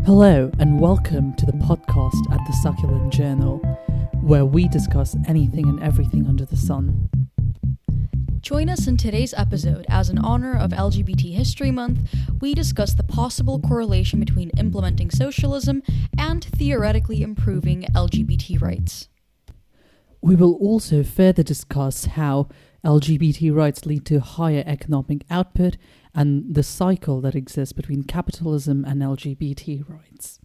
Hello and welcome to the podcast at the Succulent Journal, where we discuss anything and everything under the sun. Join us in today's episode as in honor of LGBT History Month, we discuss the possible correlation between implementing socialism and theoretically improving LGBT rights. We will also further discuss how LGBT rights lead to higher economic output and the cycle that exists between capitalism and LGBT rights.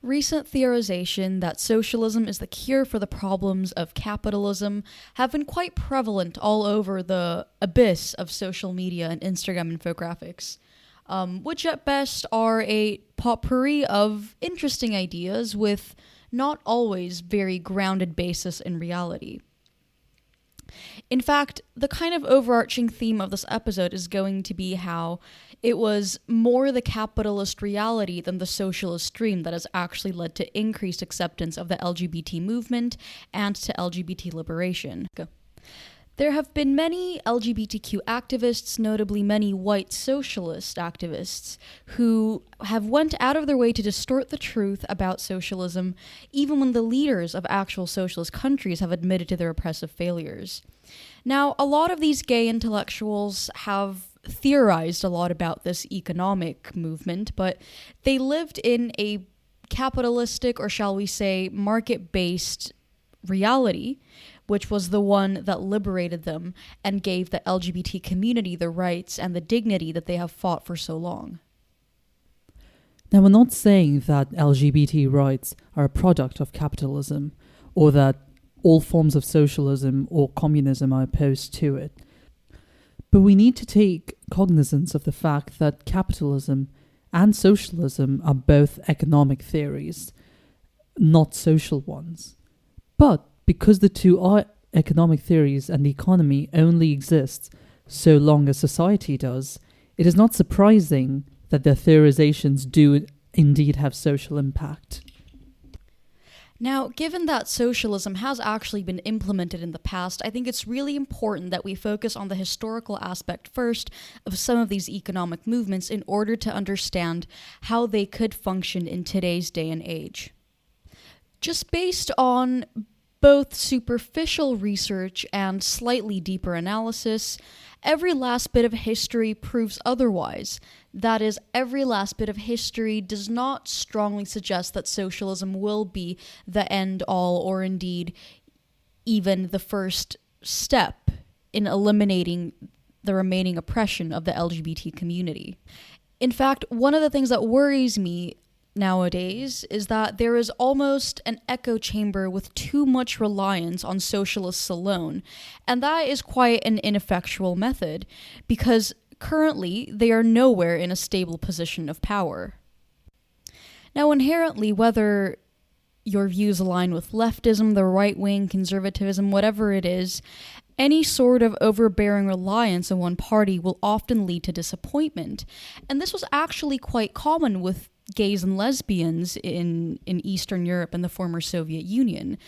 Recent theorization that socialism is the cure for the problems of capitalism have been quite prevalent all over the abyss of social media and Instagram infographics, which at best are a potpourri of interesting ideas with not always very grounded basis in reality. In fact, the kind of overarching theme of this episode is going to be how it was more the capitalist reality than the socialist dream that has actually led to increased acceptance of the LGBT movement and to LGBT liberation. There have been many LGBTQ activists, notably many white socialist activists, who have went out of their way to distort the truth about socialism, even when the leaders of actual socialist countries have admitted to their oppressive failures. Now, a lot of these gay intellectuals have theorized a lot about this economic movement, but they lived in a capitalistic, or shall we say, market-based reality, which was the one that liberated them and gave the LGBT community the rights and the dignity that they have fought for so long. Now, we're not saying that LGBT rights are a product of capitalism, or that all forms of socialism or communism are opposed to it. But we need to take cognizance of the fact that capitalism and socialism are both economic theories, not social ones. But because the two are economic theories and the economy only exists so long as society does, it is not surprising that their theorizations do indeed have social impact. Now, given that socialism has actually been implemented in the past, I think it's really important that we focus on the historical aspect first of some of these economic movements in order to understand how they could function in today's day and age. Just based on both superficial research and slightly deeper analysis, every last bit of history proves otherwise. That is, every last bit of history does not strongly suggest that socialism will be the end-all or indeed even the first step in eliminating the remaining oppression of the LGBT community. In fact, one of the things that worries me nowadays is that there is almost an echo chamber with too much reliance on socialists alone, and that is quite an ineffectual method, because currently they are nowhere in a stable position of power. Now, inherently, whether your views align with leftism, the right wing, conservatism, whatever it is, any sort of overbearing reliance on one party will often lead to disappointment, and this was actually quite common with gays and lesbians in Eastern Europe and the former Soviet Union.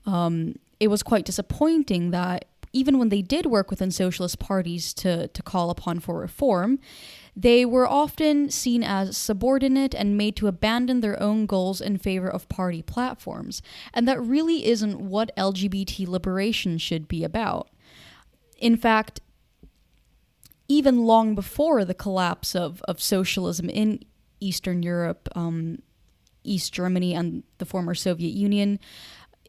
It was quite disappointing that even when they did work within socialist parties to call upon for reform, they were often seen as subordinate and made to abandon their own goals in favor of party platforms. And that really isn't what LGBT liberation should be about. In fact, even long before the collapse of socialism in Eastern Europe, East Germany, and the former Soviet Union,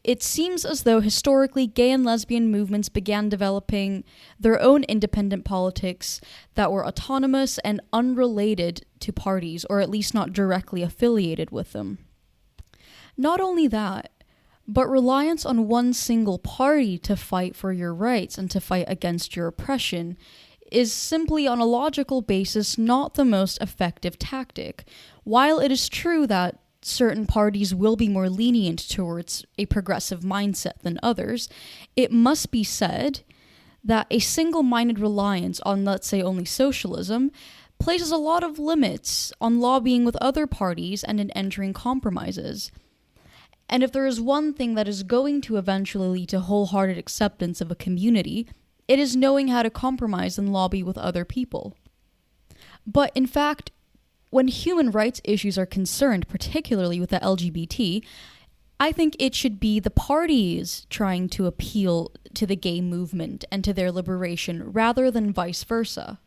it seems as though historically gay and lesbian movements began developing their own independent politics that were autonomous and unrelated to parties, or at least not directly affiliated with them. Not only that, but reliance on one single party to fight for your rights and to fight against your oppression is simply on a logical basis not the most effective tactic. While it is true that certain parties will be more lenient towards a progressive mindset than others, it must be said that a single-minded reliance on, let's say, only socialism places a lot of limits on lobbying with other parties and in entering compromises. And if there is one thing that is going to eventually lead to wholehearted acceptance of a community, it is knowing how to compromise and lobby with other people. But in fact, when human rights issues are concerned, particularly with the LGBT, I think it should be the parties trying to appeal to the gay movement and to their liberation rather than vice versa.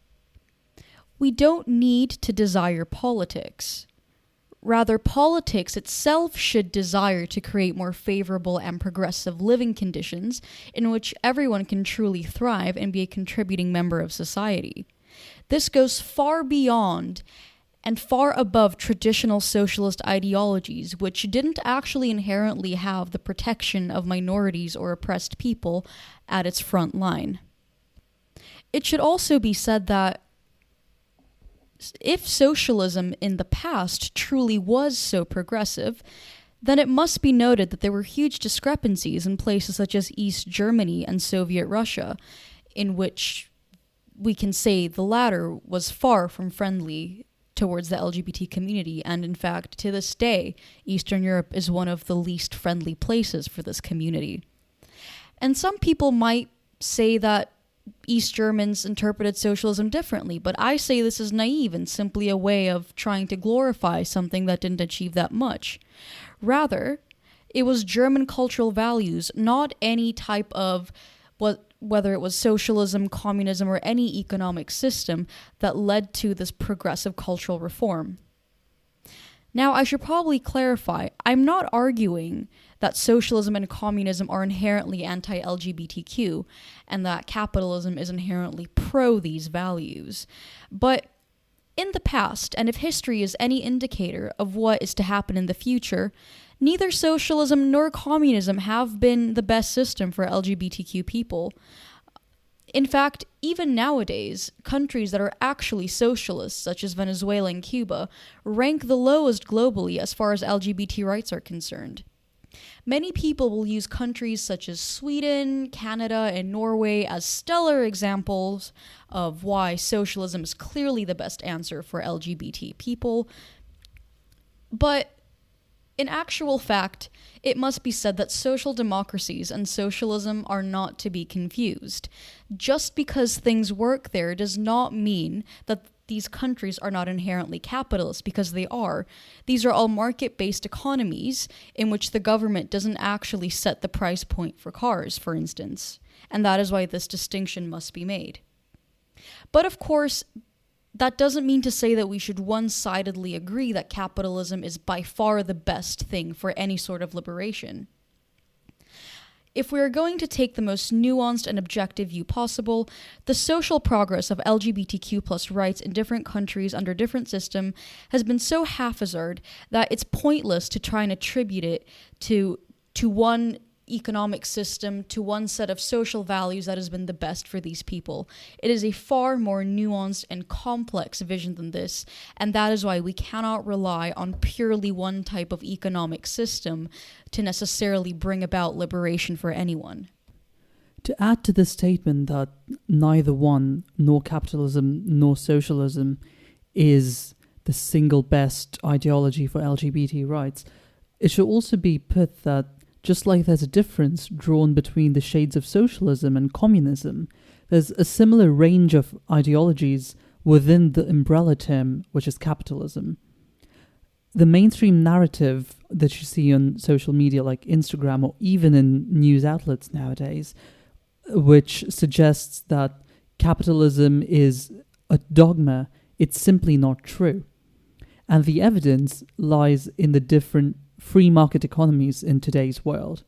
We don't need to desire politics. Rather, politics itself should desire to create more favorable and progressive living conditions in which everyone can truly thrive and be a contributing member of society. This goes far beyond and far above traditional socialist ideologies, which didn't actually inherently have the protection of minorities or oppressed people at its front line. It should also be said that if socialism in the past truly was so progressive, then it must be noted that there were huge discrepancies in places such as East Germany and Soviet Russia, in which we can say the latter was far from friendly towards the LGBT community, and in fact, to this day, Eastern Europe is one of the least friendly places for this community. And some people might say that East Germans interpreted socialism differently, but I say this is naive and simply a way of trying to glorify something that didn't achieve that much. Rather, it was German cultural values, not any type of whether it was socialism, communism, or any economic system that led to this progressive cultural reform. Now, I should probably clarify, I'm not arguing that socialism and communism are inherently anti-LGBTQ and that capitalism is inherently pro these values. But in the past, and if history is any indicator of what is to happen in the future, neither socialism nor communism have been the best system for LGBTQ people. In fact, even nowadays, countries that are actually socialist, such as Venezuela and Cuba, rank the lowest globally as far as LGBT rights are concerned. Many people will use countries such as Sweden, Canada, and Norway as stellar examples of why socialism is clearly the best answer for LGBT people. But in actual fact, it must be said that social democracies and socialism are not to be confused. Just because things work there does not mean that these countries are not inherently capitalist, because they are. These are all market-based economies in which the government doesn't actually set the price point for cars, for instance. And that is why this distinction must be made. But of course, that doesn't mean to say that we should one-sidedly agree that capitalism is by far the best thing for any sort of liberation. If we are going to take the most nuanced and objective view possible, the social progress of LGBTQ+ rights in different countries under different systems has been so haphazard that it's pointless to try and attribute it to one economic system, to one set of social values that has been the best for these people. It is a far more nuanced and complex vision than this, and that is why we cannot rely on purely one type of economic system to necessarily bring about liberation for anyone. To add to this statement that neither one, nor capitalism nor socialism, is the single best ideology for LGBT rights, it should also be put that just like there's a difference drawn between the shades of socialism and communism, there's a similar range of ideologies within the umbrella term, which is capitalism. The mainstream narrative that you see on social media like Instagram or even in news outlets nowadays, which suggests that capitalism is a dogma, it's simply not true. And the evidence lies in the different free market economies in today's world.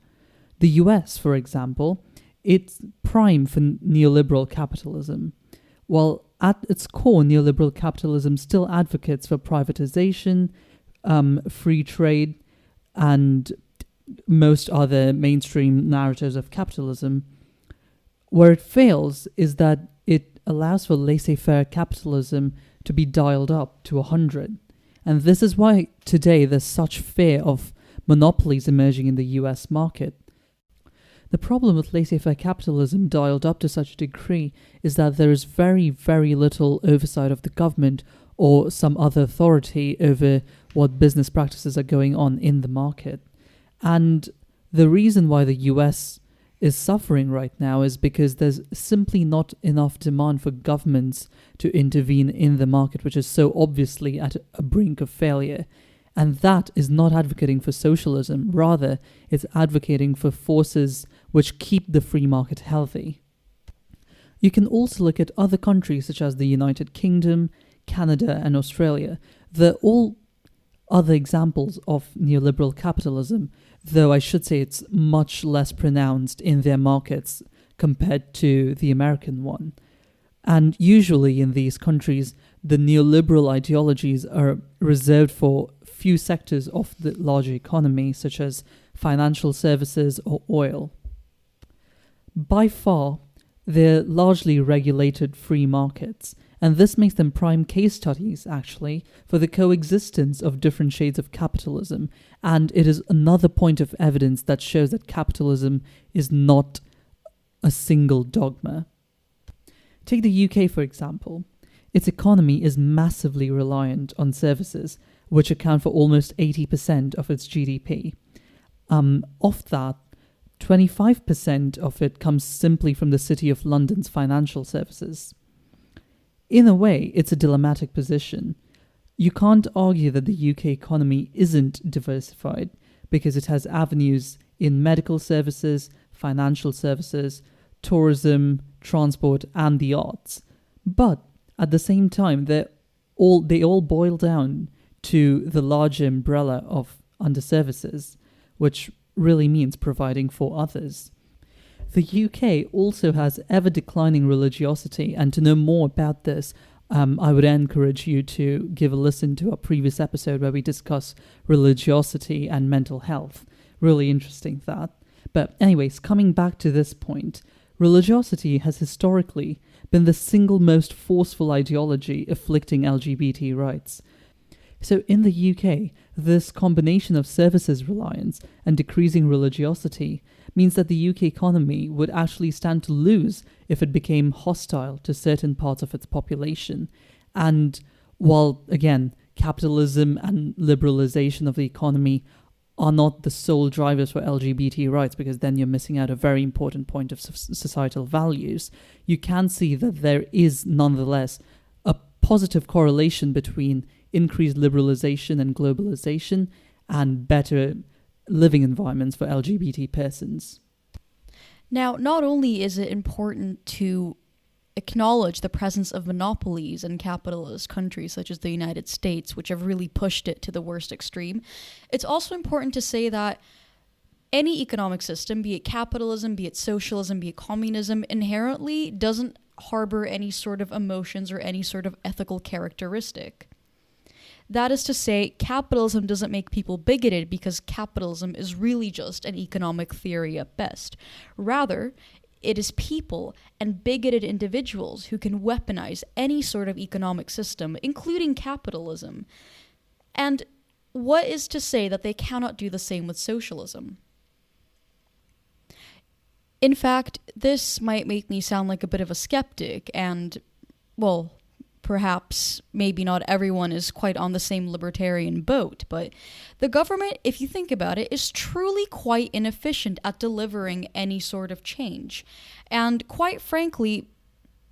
The US, for example, it's prime for neoliberal capitalism. While at its core, neoliberal capitalism still advocates for privatization, free trade, and most other mainstream narratives of capitalism. Where it fails is that it allows for laissez-faire capitalism to be dialed up to 100. And this is why today there's such fear of monopolies emerging in the US market. The problem with laissez-faire capitalism dialed up to such a degree is that there is very, very little oversight of the government or some other authority over what business practices are going on in the market. And the reason why the US is suffering right now is because there's simply not enough demand for governments to intervene in the market, which is so obviously at a brink of failure. And that is not advocating for socialism. Rather, it's advocating for forces which keep the free market healthy. You can also look at other countries such as the United Kingdom, Canada, and Australia. They're all other examples of neoliberal capitalism, though I should say it's much less pronounced in their markets compared to the American one. And usually in these countries, the neoliberal ideologies are reserved for few sectors of the larger economy, such as financial services or oil. By far, they're largely regulated free markets, and this makes them prime case studies, actually, for the coexistence of different shades of capitalism, and it is another point of evidence that shows that capitalism is not a single dogma. Take the UK, for example. Its economy is massively reliant on services, which account for almost 80% of its GDP. Of that, 25% of it comes simply from the City of London's financial services. In a way, it's a dilemmatic position. You can't argue that the UK economy isn't diversified because it has avenues in medical services, financial services, tourism, transport, and the arts. But at the same time, they all boil down to the larger umbrella of under-services, which really means providing for others. The UK also has ever-declining religiosity, and to know more about this, I would encourage you to give a listen to our previous episode where we discuss religiosity and mental health. Really interesting, that. But anyways, coming back to this point, religiosity has historically been the single most forceful ideology afflicting LGBT rights. So in the UK, this combination of services reliance and decreasing religiosity means that the UK economy would actually stand to lose if it became hostile to certain parts of its population. And while, again, capitalism and liberalization of the economy are not the sole drivers for LGBT rights, because then you're missing out a very important point of societal values, you can see that there is nonetheless a positive correlation between increased liberalization and globalization and better living environments for LGBT persons. Now, not only is it important to acknowledge the presence of monopolies in capitalist countries such as the United States, which have really pushed it to the worst extreme, it's also important to say that any economic system, be it capitalism, be it socialism, be it communism, inherently doesn't harbor any sort of emotions or any sort of ethical characteristic. That is to say, capitalism doesn't make people bigoted because capitalism is really just an economic theory at best. Rather, it is people and bigoted individuals who can weaponize any sort of economic system, including capitalism. And what is to say that they cannot do the same with socialism? In fact, this might make me sound like a bit of a skeptic, and, well, perhaps maybe not everyone is quite on the same libertarian boat, but the government, if you think about it, is truly quite inefficient at delivering any sort of change. And quite frankly,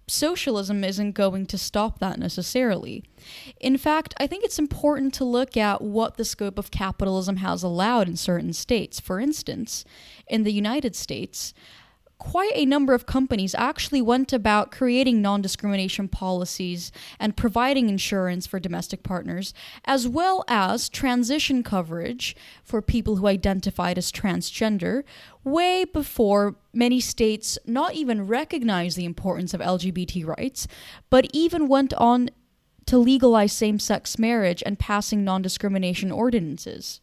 socialism isn't going to stop that necessarily. In fact, I think it's important to look at what the scope of capitalism has allowed in certain states. For instance, in the United States, quite a number of companies actually went about creating non-discrimination policies and providing insurance for domestic partners, as well as transition coverage for people who identified as transgender, way before many states not even recognized the importance of LGBT rights, but even went on to legalize same-sex marriage and passing non-discrimination ordinances.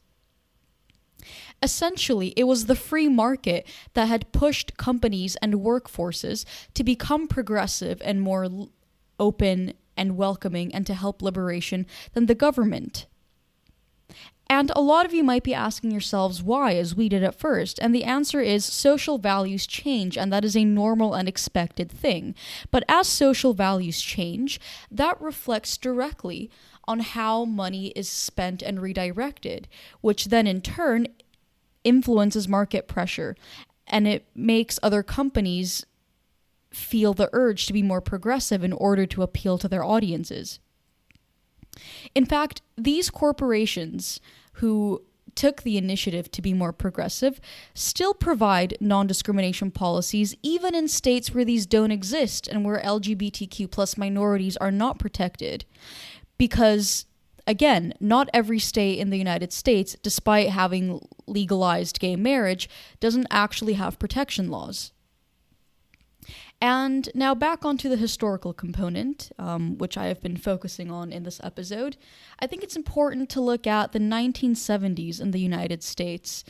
Essentially, it was the free market that had pushed companies and workforces to become progressive and more open and welcoming and to help liberation than the government. And a lot of you might be asking yourselves why, as we did at first, and the answer is social values change, and that is a normal and expected thing. But as social values change, that reflects directly on how money is spent and redirected, which then in turn influences market pressure. and it makes other companies feel the urge to be more progressive in order to appeal to their audiences. In fact, these corporations who took the initiative to be more progressive still provide non-discrimination policies even in states where these don't exist and where LGBTQ plus minorities are not protected. Because, again, not every state in the United States, despite having legalized gay marriage, doesn't actually have protection laws. And now back onto the historical component, which I have been focusing on in this episode. I think it's important to look at the 1970s in the United States,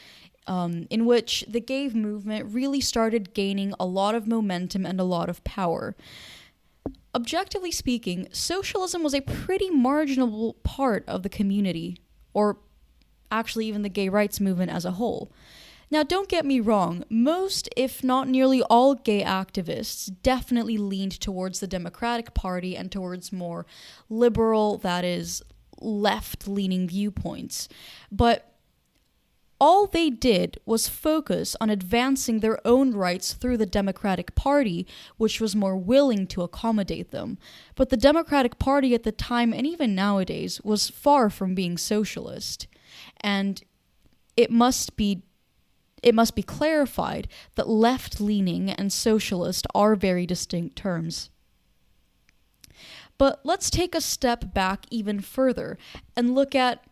in which the gay movement really started gaining a lot of momentum and a lot of power. Objectively speaking, socialism was a pretty marginal part of the community, or actually even the gay rights movement as a whole. Now, don't get me wrong, most, if not nearly all gay activists definitely leaned towards the Democratic Party and towards more liberal, that is, left-leaning viewpoints. But all they did was focus on advancing their own rights through the Democratic Party, which was more willing to accommodate them. But the Democratic Party at the time, and even nowadays, was far from being socialist. And it must be clarified that left-leaning and socialist are very distinct terms. But let's take a step back even further and look at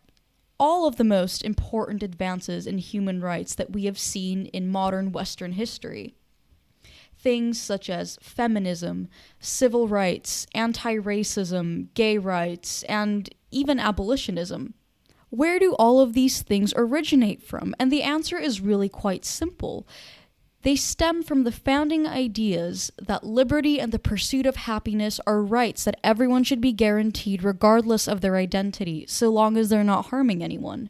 all of the most important advances in human rights that we have seen in modern Western history. Things such as feminism, civil rights, anti-racism, gay rights, and even abolitionism. Where do all of these things originate from? And the answer is really quite simple. They stem from the founding ideas that liberty and the pursuit of happiness are rights that everyone should be guaranteed regardless of their identity, so long as they're not harming anyone.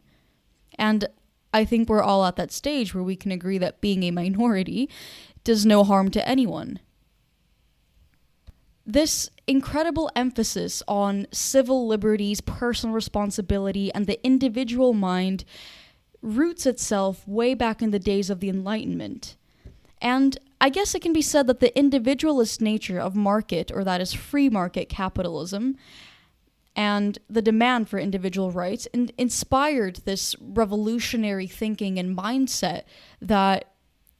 And I think we're all at that stage where we can agree that being a minority does no harm to anyone. This incredible emphasis on civil liberties, personal responsibility, and the individual mind roots itself way back in the days of the Enlightenment. And I guess it can be said that the individualist nature of market, or that is free market capitalism, and the demand for individual rights inspired this revolutionary thinking and mindset that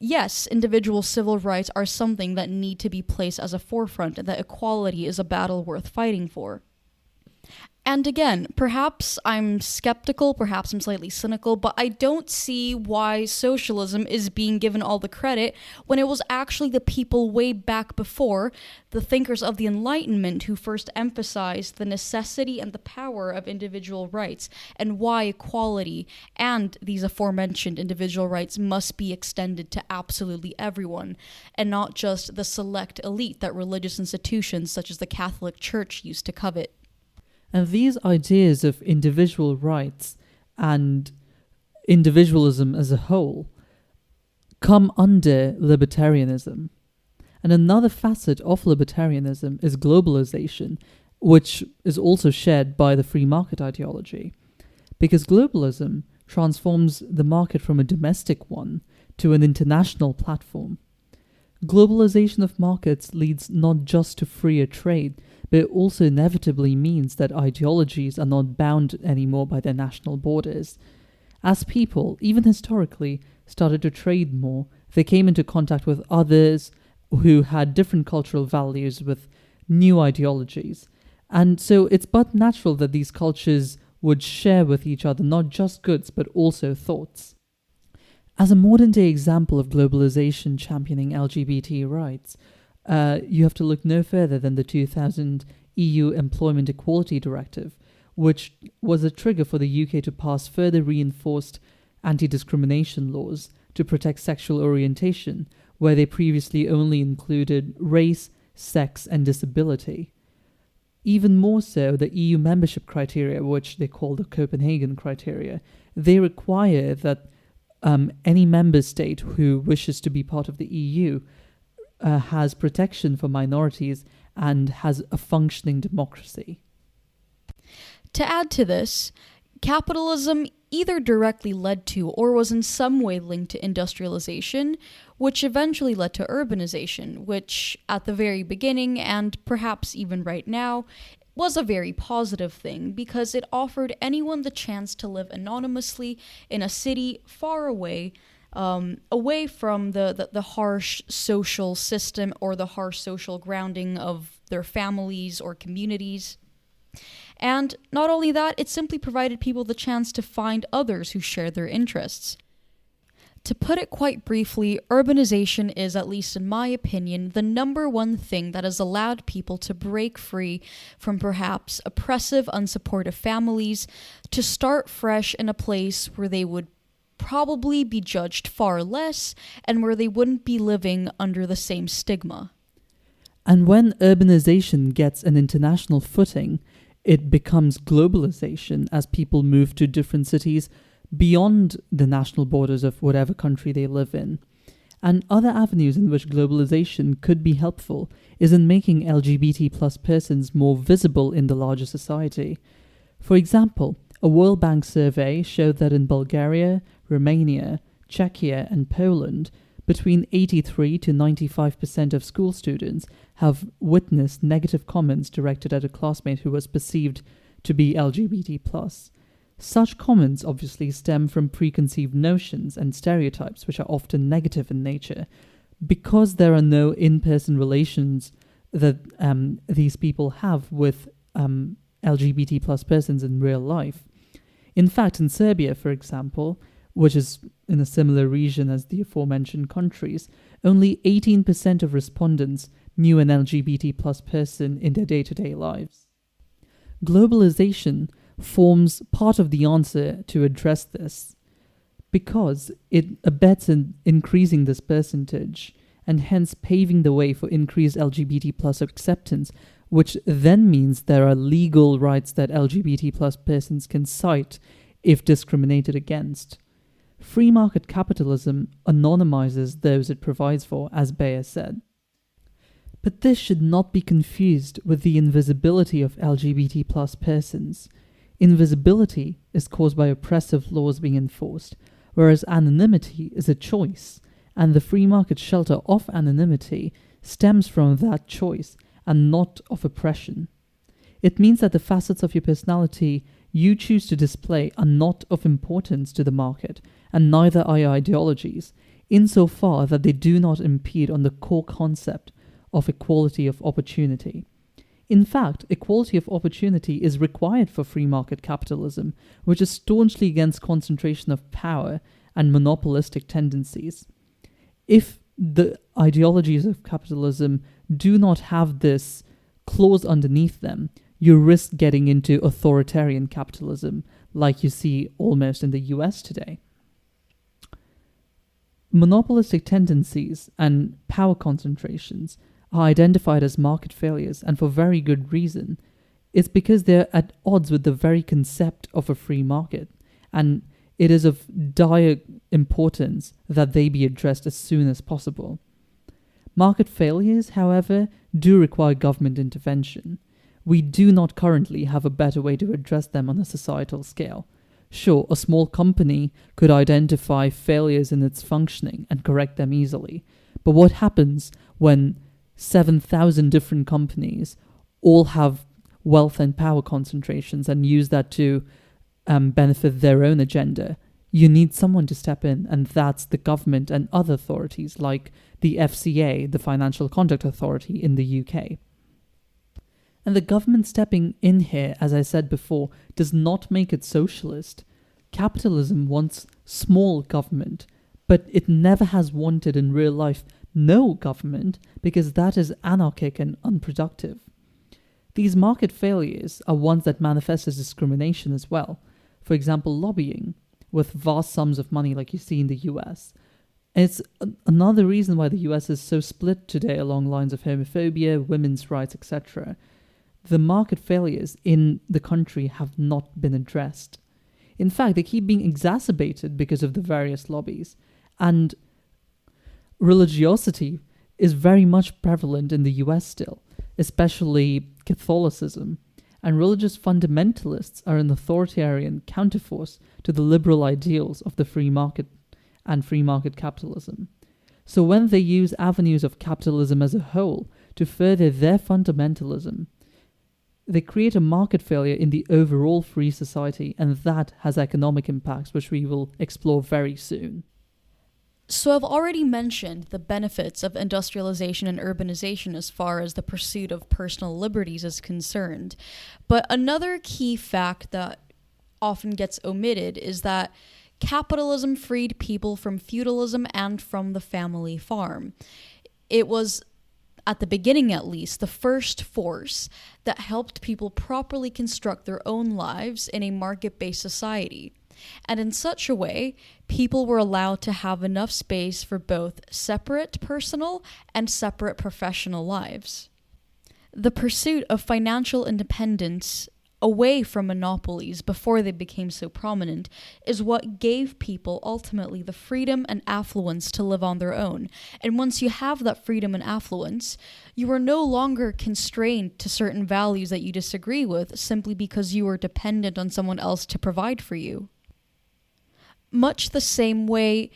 yes, individual civil rights are something that need to be placed as a forefront, and that equality is a battle worth fighting for. And again, perhaps I'm skeptical, perhaps I'm slightly cynical, but I don't see why socialism is being given all the credit when it was actually the people way back before, the thinkers of the Enlightenment, who first emphasized the necessity and the power of individual rights, and why equality and these aforementioned individual rights must be extended to absolutely everyone, and not just the select elite that religious institutions such as the Catholic Church used to covet. And these ideas of individual rights and individualism as a whole come under libertarianism. And another facet of libertarianism is globalization, which is also shared by the free market ideology. Because globalism transforms the market from a domestic one to an international platform. Globalization of markets leads not just to freer trade, but it also inevitably means that ideologies are not bound anymore by their national borders. As people, even historically, started to trade more, they came into contact with others who had different cultural values with new ideologies. And so it's but natural that these cultures would share with each other not just goods, but also thoughts. As a modern-day example of globalization championing LGBT rights, you have to look no further than the 2000 EU Employment Equality Directive, which was a trigger for the UK to pass further reinforced anti-discrimination laws to protect sexual orientation, where they previously only included race, sex, and disability. Even more so, the EU membership criteria, which they call the Copenhagen criteria, they require that any member state who wishes to be part of the EU has protection for minorities and has a functioning democracy. To add to this, capitalism either directly led to or was in some way linked to industrialization, which eventually led to urbanization, which at the very beginning, and perhaps even right now, was a very positive thing because it offered anyone the chance to live anonymously in a city far away, away from the harsh social system or the harsh social grounding of their families or communities. And not only that, it simply provided people the chance to find others who share their interests. To put it quite briefly, urbanization is, at least in my opinion, the number one thing that has allowed people to break free from perhaps oppressive, unsupportive families, to start fresh in a place where they would probably be judged far less and where they wouldn't be living under the same stigma. And when urbanization gets an international footing, it becomes globalization as people move to different cities beyond the national borders of whatever country they live in. And other avenues in which globalization could be helpful is in making LGBT plus persons more visible in the larger society. For example, a World Bank survey showed that in Bulgaria, Romania, Czechia, and Poland, between 83 to 95% of school students have witnessed negative comments directed at a classmate who was perceived to be LGBT plus. Such comments obviously stem from preconceived notions and stereotypes, which are often negative in nature, because there are no in-person relations that these people have with LGBT plus persons in real life. In fact, in Serbia, for example, which is in a similar region as the aforementioned countries, only 18% of respondents knew an LGBT plus person in their day-to-day lives. Globalization forms part of the answer to address this, because it abets in increasing this percentage and hence paving the way for increased LGBT plus acceptance, which then means there are legal rights that LGBT plus persons can cite if discriminated against. Free market capitalism anonymizes those it provides for, as Bayer said. But this should not be confused with the invisibility of LGBT plus persons. Invisibility is caused by oppressive laws being enforced, whereas anonymity is a choice, and the free market shelter of anonymity stems from that choice and not of oppression. It means that the facets of your personality you choose to display are not of importance to the market, and neither are your ideologies, insofar that they do not impede on the core concept of equality of opportunity. In fact, equality of opportunity is required for free market capitalism, which is staunchly against concentration of power and monopolistic tendencies. If the ideologies of capitalism do not have this clause underneath them, you risk getting into authoritarian capitalism, like you see almost in the US today. Monopolistic tendencies and power concentrations are identified as market failures, and for very good reason. It's because they're at odds with the very concept of a free market, and it is of dire importance that they be addressed as soon as possible. Market failures, however, do require government intervention. We do not currently have a better way to address them on a societal scale. Sure, a small company could identify failures in its functioning and correct them easily, but what happens when 7,000 different companies all have wealth and power concentrations and use that to benefit their own agenda? You need someone to step in, and that's the government and other authorities like the FCA, the Financial Conduct Authority in the UK. And the government stepping in here, as I said before, does not make it socialist. Capitalism wants small government, but it never has wanted in real life no government, because that is anarchic and unproductive. These market failures are ones that manifest as discrimination as well. For example, lobbying, with vast sums of money like you see in the US. It's another reason why the US is so split today along lines of homophobia, women's rights, etc. The market failures in the country have not been addressed. In fact, they keep being exacerbated because of the various lobbies. And religiosity is very much prevalent in the US still, especially Catholicism, and religious fundamentalists are an authoritarian counterforce to the liberal ideals of the free market and free market capitalism. So when they use avenues of capitalism as a whole to further their fundamentalism, they create a market failure in the overall free society, and that has economic impacts, which we will explore very soon. So I've already mentioned the benefits of industrialization and urbanization as far as the pursuit of personal liberties is concerned. But another key fact that often gets omitted is that capitalism freed people from feudalism and from the family farm. It was, at the beginning at least, the first force that helped people properly construct their own lives in a market-based society. And in such a way, people were allowed to have enough space for both separate personal and separate professional lives. The pursuit of financial independence away from monopolies before they became so prominent is what gave people ultimately the freedom and affluence to live on their own. And once you have that freedom and affluence, you are no longer constrained to certain values that you disagree with simply because you are dependent on someone else to provide for you. Much the same way,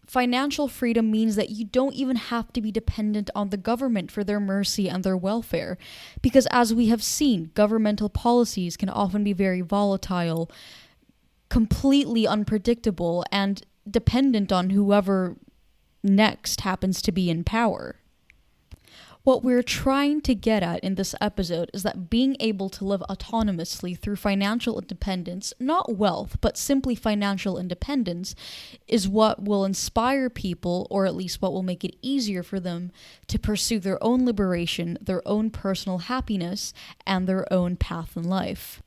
financial freedom means that you don't even have to be dependent on the government for their mercy and their welfare. Because as we have seen, governmental policies can often be very volatile, completely unpredictable, and dependent on whoever next happens to be in power. What we're trying to get at in this episode is that being able to live autonomously through financial independence, not wealth, but simply financial independence, is what will inspire people, or at least what will make it easier for them to pursue their own liberation, their own personal happiness, and their own path in life.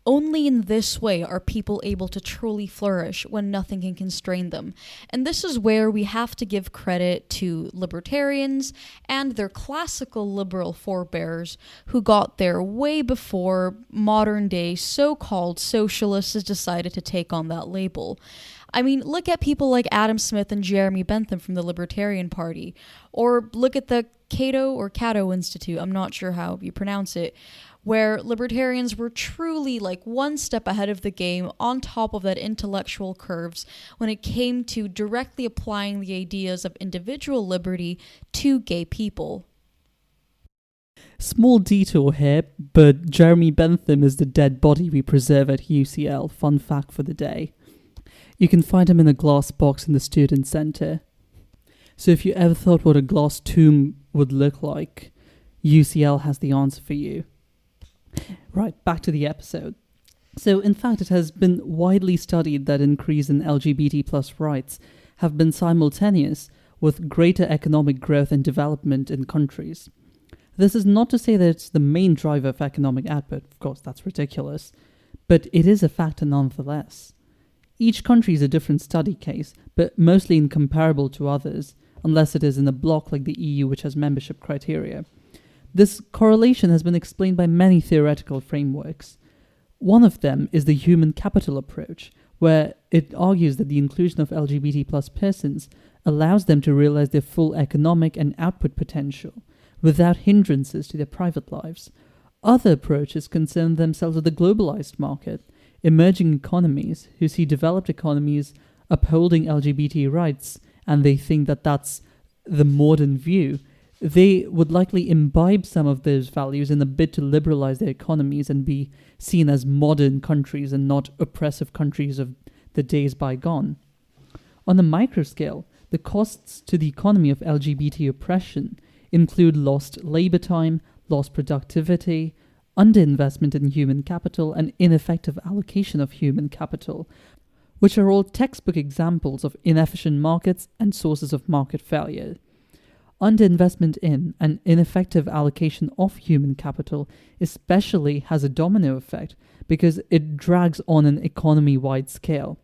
Only in this way are people able to truly flourish when nothing can constrain them. And this is where we have to give credit to libertarians and their classical liberal forebears who got there way before modern day so-called socialists has decided to take on that label. I mean, look at people like Adam Smith and Jeremy Bentham from the Libertarian Party, or look at the Cato Institute, I'm not sure how you pronounce it, where libertarians were truly like one step ahead of the game, on top of that intellectual curves when it came to directly applying the ideas of individual liberty to gay people. Small detour here, but Jeremy Bentham is the dead body we preserve at UCL. Fun fact for the day. You can find him in a glass box in the student centre. So if you ever thought what a glass tomb would look like, UCL has the answer for you. Right, back to the episode. So, in fact, it has been widely studied that increase in LGBT plus rights have been simultaneous with greater economic growth and development in countries. This is not to say that it's the main driver of economic output, of course, that's ridiculous, but it is a factor nonetheless. Each country is a different study case, but mostly incomparable to others, unless it is in a bloc like the EU, which has membership criteria. This correlation has been explained by many theoretical frameworks. One of them is the human capital approach, where it argues that the inclusion of LGBT plus persons allows them to realize their full economic and output potential, without hindrances to their private lives. Other approaches concern themselves with the globalized market, emerging economies who see developed economies upholding LGBT rights, and they think that that's the modern view. They would likely imbibe some of those values in a bid to liberalize their economies and be seen as modern countries and not oppressive countries of the days bygone. On a micro scale, the costs to the economy of LGBT oppression include lost labor time, lost productivity, underinvestment in human capital, and ineffective allocation of human capital, which are all textbook examples of inefficient markets and sources of market failure. Underinvestment in and ineffective allocation of human capital especially has a domino effect because it drags on an economy-wide scale.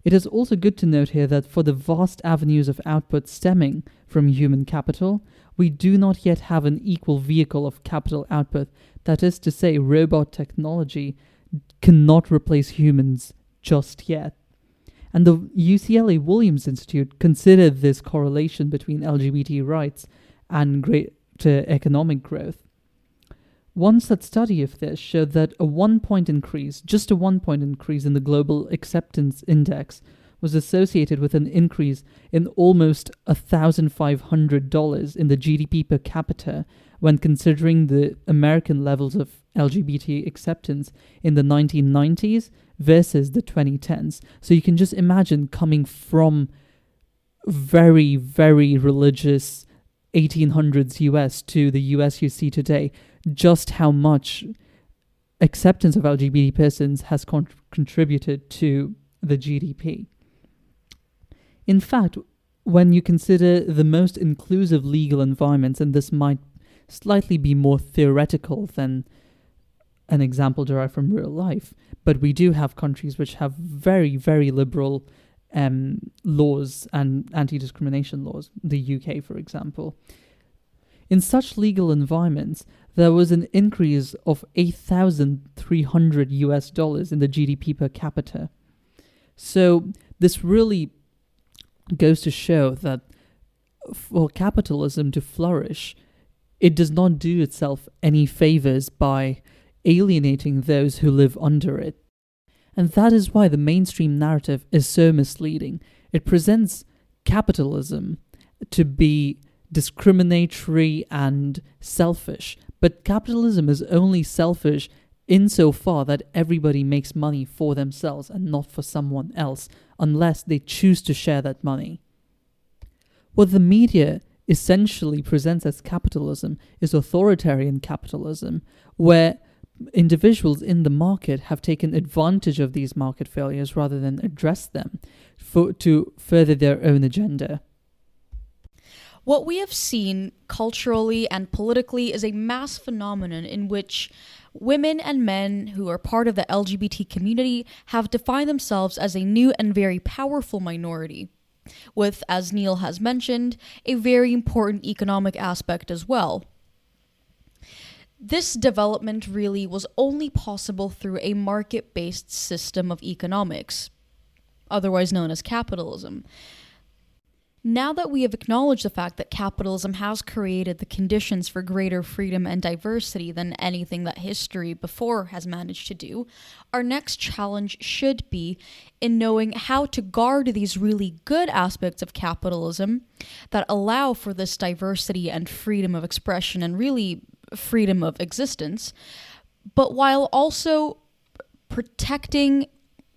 It is also good to note here that for the vast avenues of output stemming from human capital, we do not yet have an equal vehicle of capital output. That is to say, robot technology cannot replace humans just yet. And the UCLA Williams Institute considered this correlation between LGBT rights and greater economic growth. One such study of this showed that just a 1 point increase in the global acceptance index was associated with an increase in almost $1,500 in the GDP per capita when considering the American levels of LGBT acceptance in the 1990s versus the 2010s. So you can just imagine coming from very, very religious 1800s US to the US you see today, just how much acceptance of LGBT persons has contributed to the GDP. In fact, when you consider the most inclusive legal environments, and this might slightly be more theoretical than an example derived from real life, but we do have countries which have very, very liberal laws and anti-discrimination laws, the UK, for example. In such legal environments, there was an increase of $8,300 in the GDP per capita. So this really goes to show that for capitalism to flourish, it does not do itself any favors by alienating those who live under it. And that is why the mainstream narrative is so misleading. It presents capitalism to be discriminatory and selfish, but capitalism is only selfish insofar that everybody makes money for themselves and not for someone else, unless they choose to share that money. What the media essentially presents as capitalism is authoritarian capitalism, where individuals in the market have taken advantage of these market failures rather than address them to further their own agenda. What we have seen culturally and politically is a mass phenomenon in which women and men who are part of the LGBT community have defined themselves as a new and very powerful minority, with, as Neil has mentioned, a very important economic aspect as well. This development really was only possible through a market-based system of economics, otherwise known as capitalism. Now that we have acknowledged the fact that capitalism has created the conditions for greater freedom and diversity than anything that history before has managed to do, our next challenge should be in knowing how to guard these really good aspects of capitalism that allow for this diversity and freedom of expression and really freedom of existence, but while also protecting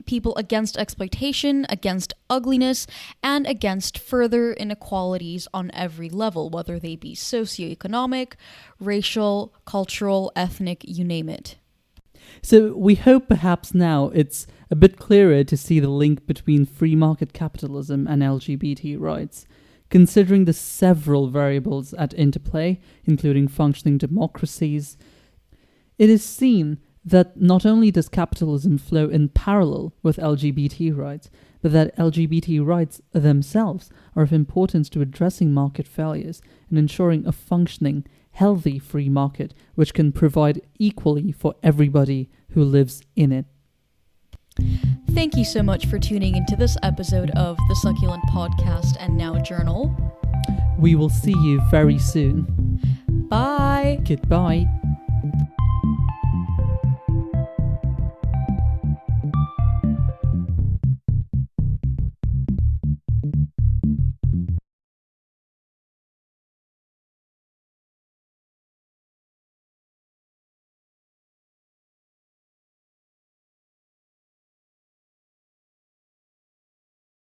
people against exploitation, against ugliness, and against further inequalities on every level, whether they be socioeconomic, racial, cultural, ethnic, you name it. So we hope perhaps now it's a bit clearer to see the link between free market capitalism and LGBT rights, considering the several variables at interplay, including functioning democracies. It is seen that not only does capitalism flow in parallel with LGBT rights, but that LGBT rights themselves are of importance to addressing market failures and ensuring a functioning, healthy free market which can provide equally for everybody who lives in it. Thank you so much for tuning into this episode of the Succulent Podcast and Now Journal. We will see you very soon. Bye. Goodbye.